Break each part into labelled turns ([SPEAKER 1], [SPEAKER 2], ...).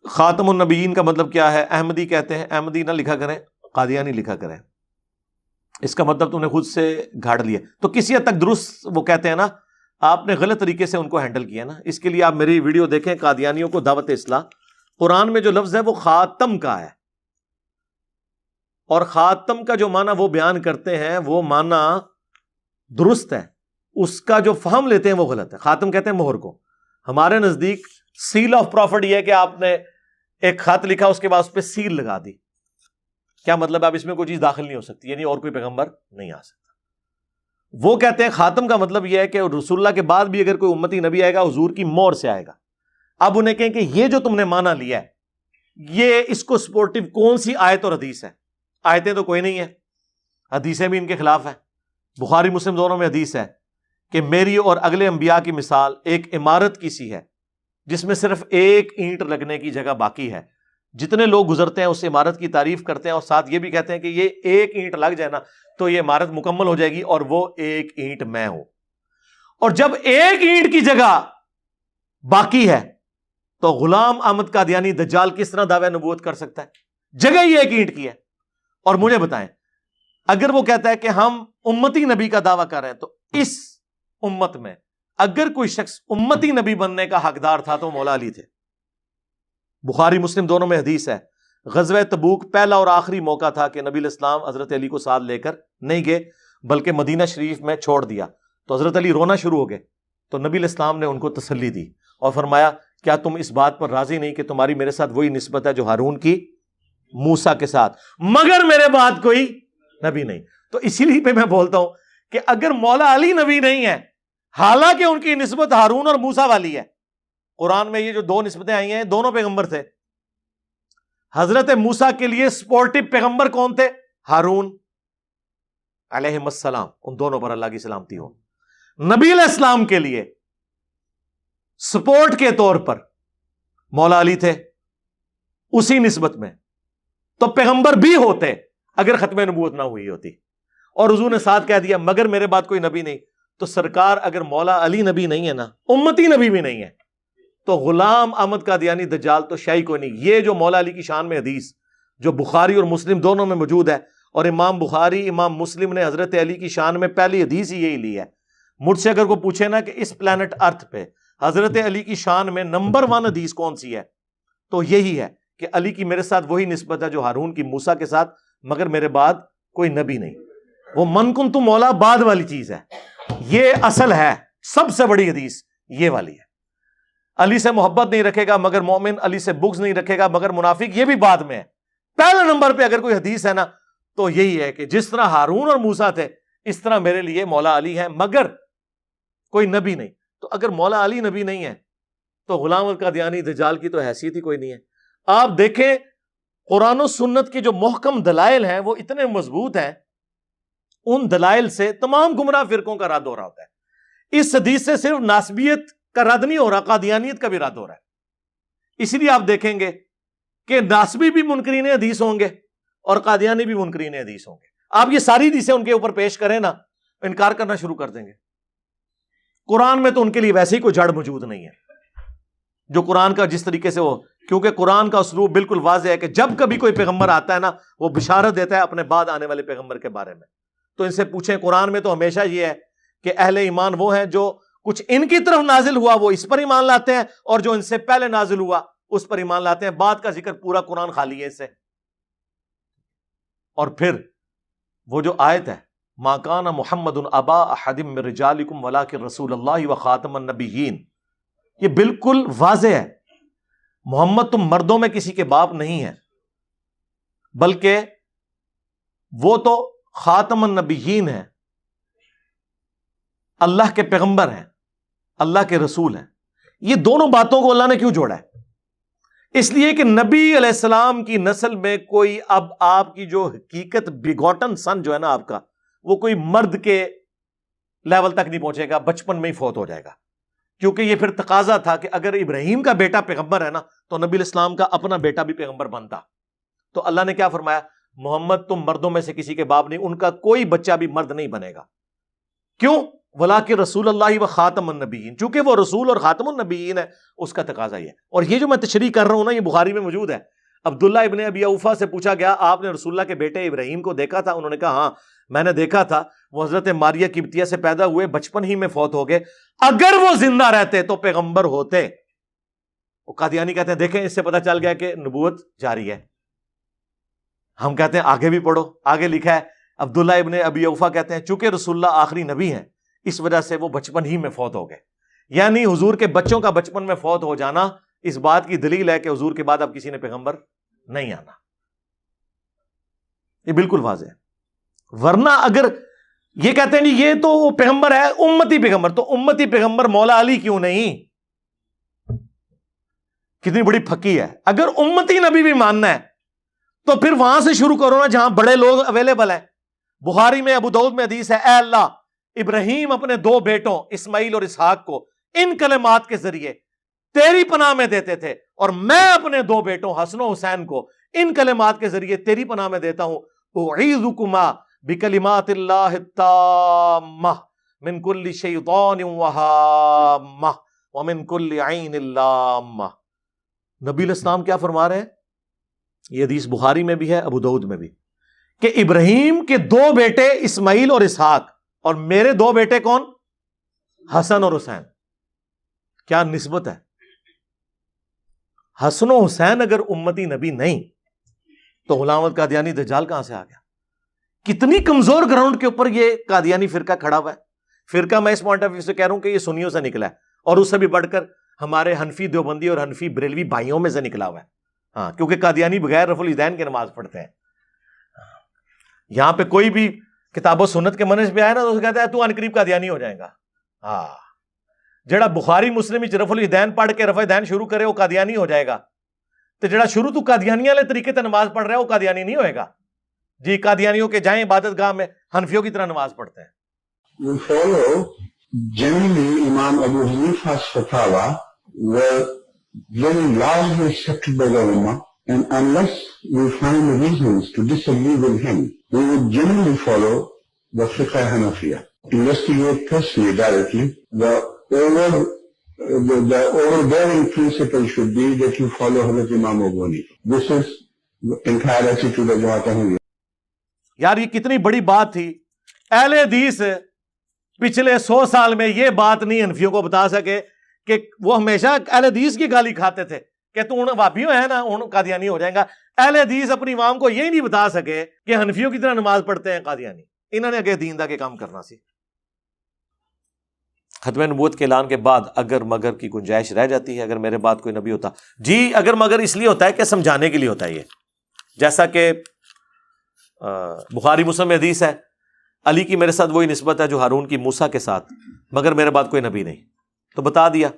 [SPEAKER 1] خاتم النبیین کا مطلب کیا ہے؟ احمدی کہتے ہیں، احمدی نہ لکھا کریں، قادیانی لکھا کریں، اس کا مطلب تم نے خود سے گھاڑ لیا. تو کسی حد تک درست وہ کہتے ہیں نا، آپ نے غلط طریقے سے ان کو ہینڈل کیا نا. اس کے لیے آپ میری ویڈیو دیکھیں، قادیانیوں کو دعوت اصلاح. قرآن میں جو لفظ ہے وہ خاتم کا ہے، اور خاتم کا جو معنی وہ بیان کرتے ہیں وہ معنی درست ہے، اس کا جو فہم لیتے ہیں وہ غلط ہے. خاتم کہتے ہیں مہر کو. ہمارے نزدیک سیل آف پروفٹ یہ ہے کہ آپ نے ایک خط لکھا، اس کے بعد اس پہ سیل لگا دی. کیا مطلب؟ اب اس میں کوئی چیز داخل نہیں ہو سکتی، یعنی اور کوئی پیغمبر نہیں آ سکتا. وہ کہتے ہیں خاتم کا مطلب یہ ہے کہ رسول اللہ کے بعد بھی اگر کوئی امتی نبی آئے گا حضور کی مہر سے آئے گا. اب انہیں کہیں کہ یہ جو تم نے مانا لیا ہے، یہ اس کو سپورٹو کون سی آیت اور حدیث ہے؟ آیتیں تو کوئی نہیں ہے، حدیثیں بھی ان کے خلاف ہیں. بخاری مسلم دونوں میں حدیث ہے کہ میری اور اگلے انبیاء کی مثال ایک عمارت کی سی ہے جس میں صرف ایک اینٹ لگنے کی جگہ باقی ہے. جتنے لوگ گزرتے ہیں اس عمارت کی تعریف کرتے ہیں اور ساتھ یہ بھی کہتے ہیں کہ یہ ایک اینٹ لگ جائے نا تو یہ عمارت مکمل ہو جائے گی، اور وہ ایک اینٹ میں ہوں. اور جب ایک اینٹ کی جگہ باقی ہے تو غلام احمد قادیانی دجال کس طرح دعوی نبوت کر سکتا ہے؟ جگہ ہی ایک اینٹ کی ہے. اور مجھے بتائیں، اگر وہ کہتا ہے کہ ہم امتی نبی کا دعویٰ کر رہے ہیں تو اس امت میں اگر کوئی شخص امتی نبی بننے کا حقدار تھا تو مولا علی تھے. بخاری مسلم دونوں میں حدیث ہے، غزوہ تبوک پہلا اور آخری موقع تھا کہ نبی الاسلام حضرت علی کو ساتھ لے کر نہیں گئے بلکہ مدینہ شریف میں چھوڑ دیا. تو حضرت علی رونا شروع ہو گئے تو نبی الاسلام نے ان کو تسلی دی اور فرمایا کیا تم اس بات پر راضی نہیں کہ تمہاری میرے ساتھ وہی نسبت ہے جو ہارون کی موسیٰ کے ساتھ، مگر میرے بعد کوئی نبی نہیں. تو اسی لیے پہ میں بولتا ہوں کہ اگر مولا علی نبی نہیں ہے، حالانکہ ان کی نسبت ہارون اور موسیٰ والی ہے، قرآن میں یہ جو دو نسبتیں آئی ہیں دونوں پیغمبر تھے. حضرت موسیٰ کے لیے سپورٹو پیغمبر کون تھے؟ ہارون علیہ السلام، ان دونوں پر اللہ کی سلامتی ہو. نبی علیہ السلام کے لیے سپورٹ کے طور پر مولا علی تھے اسی نسبت میں. تو پیغمبر بھی ہوتے اگر ختم نبوت نہ ہوئی ہوتی. اور حضور نے ساتھ کہہ دیا مگر میرے بعد کوئی نبی نہیں. تو سرکار اگر مولا علی نبی نہیں ہے نا، امتی نبی بھی نہیں ہے، تو غلام احمد قادیانی دجال تو شاہی کوئی نہیں. یہ جو مولا علی کی شان میں حدیث جو بخاری اور مسلم دونوں میں موجود ہے، اور امام بخاری امام مسلم نے حضرت علی کی شان میں پہلی حدیث ہی یہی لی ہے. مجھ سے اگر کوئی پوچھے نا کہ اس پلانٹ ارتھ پہ حضرت علی کی شان میں نمبر 1 حدیث کون سی ہے، تو یہی ہے کہ علی کی میرے ساتھ وہی نسبت ہے جو ہارون کی موسیٰ کے ساتھ، مگر میرے بعد کوئی نبی نہیں. وہ من کن تو مولا بعد والی چیز ہے، یہ اصل ہے. سب سے بڑی حدیث یہ والی ہے. علی سے محبت نہیں رکھے گا مگر مومن، علی سے بغض نہیں رکھے گا مگر منافق، یہ بھی بعد میں ہے. پہلے نمبر پہ اگر کوئی حدیث ہے نا تو یہی ہے کہ جس طرح ہارون اور موسیٰ تھے اس طرح میرے لیے مولا علی ہے مگر کوئی نبی نہیں. تو اگر مولا علی نبی نہیں ہے تو غلام القادیانی دجال کی تو حیثیت ہی کوئی نہیں ہے. آپ دیکھیں قرآن و سنت کے جو محکم دلائل ہیں وہ اتنے مضبوط ہیں، ان دلائل سے تمام گمراہ فرقوں کا رد ہو رہا ہوتا ہے. اس حدیث سے صرف ناسبیت کا رد نہیں ہو رہا، قادیانیت کا بھی رد ہو رہا ہے. اسی لیے آپ دیکھیں گے کہ ناسبی بھی منکرین حدیث ہوں گے اور قادیانی بھی منکرین حدیث ہوں گے. آپ یہ ساری حدیثیں ان کے اوپر پیش کریں نا، انکار کرنا شروع کر دیں گے. قرآن میں تو ان کے لیے ویسے ہی کوئی جڑ موجود نہیں ہے جو قرآن کا جس طریقے سے ہو، کیونکہ قرآن کا اسلوب بالکل واضح ہے کہ جب کبھی کوئی پیغمبر آتا ہے نا وہ بشارت دیتا ہے اپنے بعد آنے والے پیغمبر کے بارے میں. تو ان سے پوچھیں، قرآن میں تو ہمیشہ یہ ہے کہ اہل ایمان وہ ہیں جو کچھ ان کی طرف نازل ہوا وہ اس پر ایمان لاتے ہیں، اور جو ان سے پہلے نازل ہوا اس پر ایمان لاتے ہیں. بعد کا ذکر پورا قرآن خالی ہے اس سے. اور پھر وہ جو آیت ہے ما کان محمد ابا احد من رجالکم ولکن رسول اللہ وخاتم النبیین، یہ بالکل واضح ہے. محمد تم مردوں میں کسی کے باپ نہیں ہے بلکہ وہ تو خاتم النبیین ہے، اللہ کے پیغمبر ہیں، اللہ کے رسول ہیں. یہ دونوں باتوں کو اللہ نے کیوں جوڑا ہے؟ اس لیے کہ نبی علیہ السلام کی نسل میں کوئی اب آپ کی جو حقیقت بیگوٹن سن جو ہے نا آپ کا، وہ کوئی مرد کے لیول تک نہیں پہنچے گا، بچپن میں ہی فوت ہو جائے گا. کیونکہ یہ پھر تقاضا تھا کہ اگر ابراہیم کا بیٹا پیغمبر ہے نا تو نبی علیہ السلام کا اپنا بیٹا بھی پیغمبر بنتا. تو اللہ نے کیا فرمایا؟ محمد تم مردوں میں سے کسی کے باپ نہیں، ان کا کوئی بچہ بھی مرد نہیں بنے گا. کیوں؟ ولاکن رسول اللہ و خاتم النبیین، چونکہ وہ رسول اور خاتم النبیین ہے، اس کا تقاضا یہ ہے۔ اور یہ جو میں تشریح کر رہا ہوں نا، یہ بخاری میں موجود ہے۔ عبداللہ ابن ابی اوفا سے پوچھا گیا آپ نے رسول اللہ کے بیٹے ابراہیم کو دیکھا تھا؟ انہوں نے کہا ہاں میں نے دیکھا تھا، وہ حضرت ماریہ قبطیہ سے پیدا ہوئے، بچپن ہی میں فوت ہو گئے، اگر وہ زندہ رہتے تو پیغمبر ہوتے۔ وہ قادیانی کہتے ہیں دیکھیں اس سے پتہ چل گیا کہ نبوت جاری ہے۔ ہم کہتے ہیں آگے بھی پڑھو، آگے لکھا ہے عبداللہ ابن ابی اوفا کہتے ہیں چونکہ رسول اللہ آخری نبی ہیں اس وجہ سے وہ بچپن ہی میں فوت ہو گئے، یعنی حضور کے بچوں کا بچپن میں فوت ہو جانا اس بات کی دلیل ہے کہ حضور کے بعد اب کسی نے پیغمبر نہیں آنا، یہ بالکل واضح ہے۔ ورنہ اگر یہ کہتے ہیں یہ تو پیغمبر ہے امتی پیغمبر، تو امتی پیغمبر مولا علی کیوں نہیں؟ کتنی بڑی پھکی ہے۔ اگر امتی نبی بھی ماننا ہے تو پھر وہاں سے شروع کرو نا جہاں بڑے لوگ اویلیبل ہیں۔ بخاری میں ابو داؤد میں حدیث ہے، اے اللہ ابراہیم اپنے دو بیٹوں اسماعیل اور اسحاق کو ان کلمات کے ذریعے تیری پناہ میں دیتے تھے، اور میں اپنے دو بیٹوں حسن و حسین کو ان کلمات کے ذریعے تیری پناہ میں دیتا ہوں، اعیذکما بکلمات اللہ التامہ من کل شیطان وہامہ ومن کل عین لامہ۔ نبی علیہ السلام کیا فرما رہے ہیں؟ یہ حدیث بخاری میں بھی ہے، ابو داؤد میں بھی، کہ ابراہیم کے دو بیٹے اسماعیل اور اسحاق، اور میرے دو بیٹے کون؟ حسن اور حسین۔ کیا نسبت ہے؟ حسن و حسین اگر امتی نبی نہیں تو غلام احمد قادیانی دجال کہاں سے آ گیا؟ کتنی کمزور گراؤنڈ کے اوپر یہ قادیانی فرقہ کھڑا ہوا ہے۔ فرقہ میں اس پوائنٹ آف ویو سے کہہ رہا ہوں کہ یہ سنیوں سے نکلا ہے، اور اس سے بھی بڑھ کر ہمارے حنفی دیوبندی اور حنفی بریلوی بھائیوں میں سے نکلا ہوا ہے۔ ہاں، کیونکہ قادیانی بغیر رفع الیدین کے نماز پڑھتے ہیں۔ یہاں پہ کوئی بھی کتاب و سنت کے منہج پہ آئے نا تو اسے کہتا ہے تو ان قریب قادیانی ہو جائے گا۔ ہاں، جڑا بخاری مسلم رفع الیدین پڑھ کے رفع دین شروع کرے وہ قادیانی ہو جائے گا، تو جڑا شروع تو قادیانی والے طریقے سے نماز پڑھ رہا ہے وہ قادیانی نہیں ہوئے گا۔ جی قادیانیوں کے جائیں عبادت گاہ میں حنفیوں کی طرح نماز پڑھتے ہیں۔
[SPEAKER 2] We follow generally Imam Abu Hanifa's fatwa were very largely accepted by the Ummah, and unless we find reasons to disagree with him, we would generally follow the Fiqh Hanafiya. Investigate personally, directly. The overbearing principle should be that you follow Hazrat Imam Abu Hanifa. This is the entire attitude of Jamaat Ahmadiyya.
[SPEAKER 1] یار یہ کتنی بڑی بات تھی، اہل حدیث پچھلے 100 سال میں یہ بات نہیں حنفیوں کو بتا سکے کہ وہ ہمیشہ اہل حدیث کی گالی کھاتے تھے کہ تو وہابی ہے نا ان قادیانی ہو جائیں گا۔ اہل حدیث اپنی عوام کو یہ نہیں بتا سکے کہ حنفیوں کی طرح نماز پڑھتے ہیں قادیانی۔ انہوں نے اگے دین دا کے کام کرنا سی۔ ختم نبوت کے اعلان کے بعد اگر مگر کی گنجائش رہ جاتی ہے، اگر میرے بعد کوئی نبی ہوتا، جی اگر مگر اس لیے ہوتا ہے کہ سمجھانے کے لیے ہوتا ہے، یہ جیسا کہ بخاری مسلم میں حدیث ہے علی کی میرے ساتھ وہی نسبت ہے جو ہارون کی موسیٰ کے ساتھ، مگر میرے بعد کوئی نبی نہیں، تو بتا دیا۔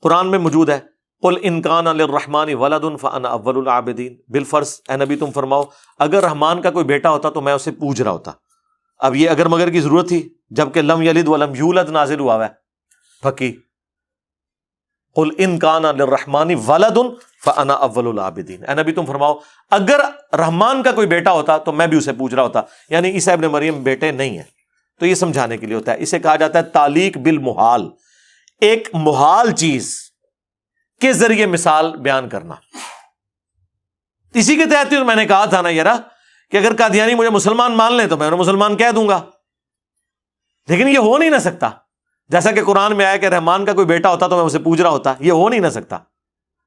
[SPEAKER 1] قرآن میں موجود ہے قل ان کان للرحمن ولد فانا اول العابدین، بالفرض اے نبی تم فرماؤ اگر رحمان کا کوئی بیٹا ہوتا تو میں اسے پوج رہا ہوتا۔ اب یہ اگر مگر کی ضرورت تھی جبکہ لم یلد ولم یولد نازل ہوا ہے پھکی۔ قل ان کان للرحمن ولد فانا اول العابدین، اے نبی تم فرماؤ اگر رحمان کا کوئی بیٹا ہوتا تو میں بھی اسے پوج رہا ہوتا، یعنی عیسیٰ ابن مریم بیٹے نہیں ہیں۔ تو یہ سمجھانے کے لیے ہوتا ہے، اسے کہا جاتا ہے تعلیق بالمحال، ایک محال چیز کے ذریعے مثال بیان کرنا۔ اسی کے تحت میں نے کہا تھا نا یارا کہ اگر قادیانی مجھے مسلمان مان لیں تو میں انہیں مسلمان کہہ دوں گا، لیکن یہ ہو نہیں نہ سکتا۔ جیسا کہ قرآن میں آیا کہ رحمان کا کوئی بیٹا ہوتا تو میں اسے پوج رہا ہوتا، یہ ہو نہیں نہ سکتا۔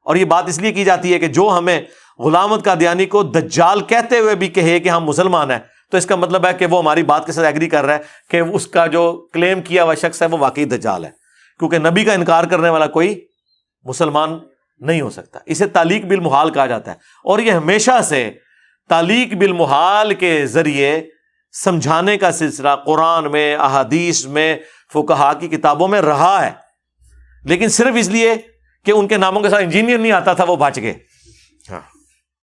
[SPEAKER 1] اور یہ بات اس لیے کی جاتی ہے کہ جو ہمیں غلام احمد قادیانی کو دجال کہتے ہوئے بھی کہے کہ ہم مسلمان ہیں تو اس کا مطلب ہے کہ وہ ہماری بات کے ساتھ ایگری کر رہا ہے کہ اس کا جو کلیم کیا ہوا شخص ہے وہ واقعی دجال ہے، کیونکہ نبی کا انکار کرنے والا کوئی مسلمان نہیں ہو سکتا۔ اسے تعلیق بالمحال کہا جاتا ہے، اور یہ ہمیشہ سے تعلیق بالمحال کے ذریعے سمجھانے کا سلسلہ قرآن میں، احادیث میں، فقہا کی کتابوں میں رہا ہے، لیکن صرف اس لیے کہ ان کے ناموں کے ساتھ انجینئر نہیں آتا تھا وہ بچ گئے۔ ہاں